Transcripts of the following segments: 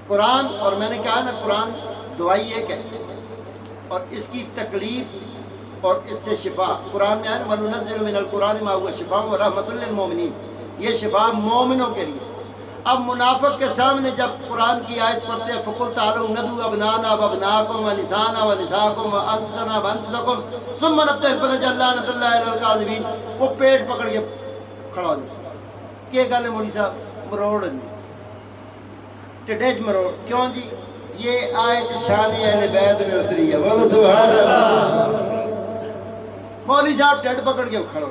قرآن، اور میں نے کہا نا قرآن دوائی ایک ہے اور اس کی تکلیف اور اس سے شفا، قرآن میں آیا نا وَنُنَزِّلُ مِنَ الْقُرْآنِ مَا هُوَ شِفَاءٌ وَرَحْمَةٌ لِّلْمُؤْمِنِينَ، یہ شفا مومنوں کے لیے۔ اب منافق کے سامنے جب قرآن کی آیت پڑھتے ہیں فَقُلْ تَعَالَوْا نَدْعُو أَبْنَاءَنَا وَأَبْنَاءَكُمْ وَنِسَاءَنَا وَنِسَاءَكُمْ وَأَنفُسَنَا وَأَنفُسَكُمْ ثُمَّ نَبْتَهِلْ فَنَجْعَلْ لَعْنَةَ اللَّهِ عَلَى الْكَاذِبِينَ، وہ پیٹ پکڑ کے کھڑا ہو جائے کہ گل ہے مولوی صاحب مروڑ نہیں ٹڈیج مروڑ کیوں جی؟ یہ آیت شان اہل بیت میں اتری ہے، بولو سبحان اللہ۔ مولوی صاحب ڈیڈ پکڑ کے کھڑو،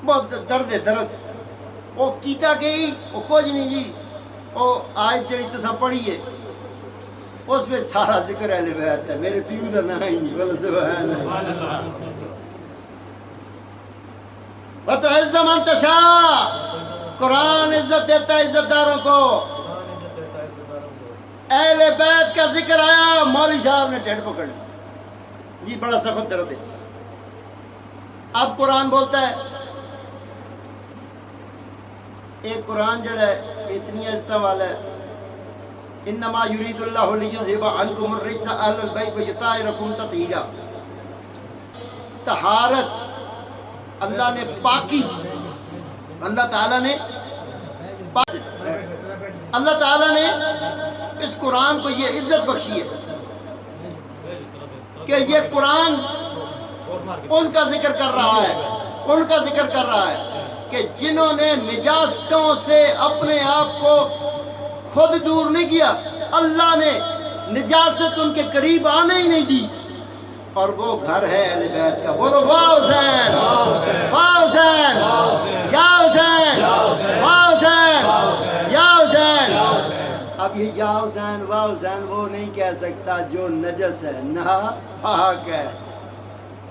بہت درد ہے درد، وہ کیتا گئی وہ کچھ نہیں جی، وہ آیت جڑی تساں پڑھی ہے اس میں سارا ذکر اہل بیت ہے، میرے پیو دا نام ہی نہیں، بولو سبحان اللہ۔ وَتُعِزُّ مَن تَشَاءُ، قرآن عزت دیتا ہے عزت داروں کو۔ اہل بیت کا ذکر آیا، مولوی صاحب نے ڈیڈ پکڑ لی جی، بڑا سخت درد ہے۔ اب قرآن بولتا ہے، ایک قرآن جڑا ہے اتنی عزت والا ہے، انما یرید اللہ لیذھب عنکم الرجس اہل البیت ویطہرکم تطہیرا، طہارت اللہ نے پاکی، اللہ تعالیٰ نے اللہ تعالیٰ نے اس قرآن کو یہ عزت بخشی ہے کہ یہ قرآن ان کا ذکر کر رہا ہے، ان کا ذکر کر رہا ہے کہ جنہوں نے نجاستوں سے اپنے آپ کو خود دور نہیں کیا، اللہ نے نجاست ان کے قریب آنے ہی نہیں دی، اور وہ گھر ہے اہل بیت کا۔ بولو واہ حسین، واہ حسین، یا حسین، واہ حسین، یا حسین۔ اب یہ یا حسین واہ حسین وہ نہیں کہہ سکتا جو نجس ہے، نہ پاک ہے۔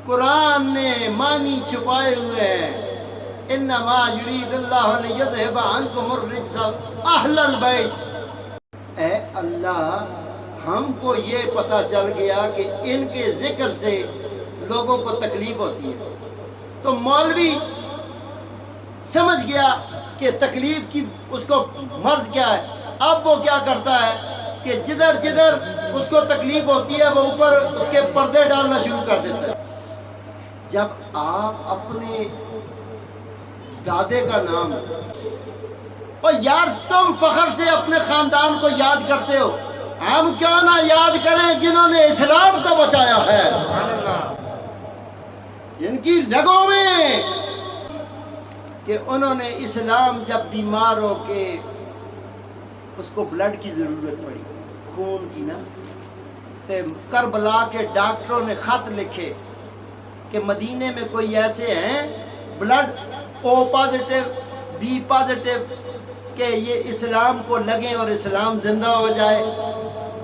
قرآن نے معنی چھپائے ہوئے ہیں، انما یرید اللہ لیذھب عنکم الرجس اہل البیت۔ اے اللہ، ہم کو یہ پتہ چل گیا کہ ان کے ذکر سے لوگوں کو تکلیف ہوتی ہے، تو مولوی سمجھ گیا کہ تکلیف کی اس کو مرض کیا ہے۔ اب وہ کیا کرتا ہے کہ جدھر جدھر اس کو تکلیف ہوتی ہے وہ اوپر اس کے پردے ڈالنا شروع کر دیتا ہے۔ جب آپ اپنے دادے کا نام، اور یار تم فخر سے اپنے خاندان کو یاد کرتے ہو، ہم کیوں نہ یاد کریں جنہوں نے اسلام کو بچایا ہے، جن کی رگوں میں کہ انہوں نے اسلام جب بیمار ہو کے اس کو بلڈ کی ضرورت پڑی، خون کی نا، تو کربلا کے ڈاکٹروں نے خط لکھے کہ مدینے میں کوئی ایسے ہیں blood O positive B positive کہ یہ اسلام کو لگیں اور اسلام زندہ ہو جائے۔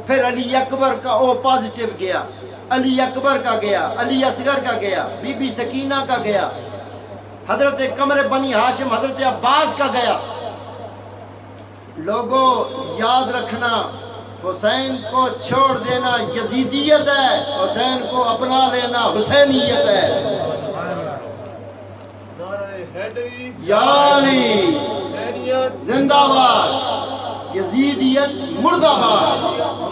پھر علی اکبر کا او پازیٹیو گیا، علی اکبر کا گیا، علی اصغر کا گیا، بی بی سکینہ کا گیا، حضرت قمر بنی ہاشم حضرت عباس کا گیا۔ لوگوں یاد رکھنا، حسین کو چھوڑ دینا یزیدیت ہے، حسین کو اپنا لینا حسینیت ہے۔ یا علی زندہ باد، یزیدیت مردہ باد۔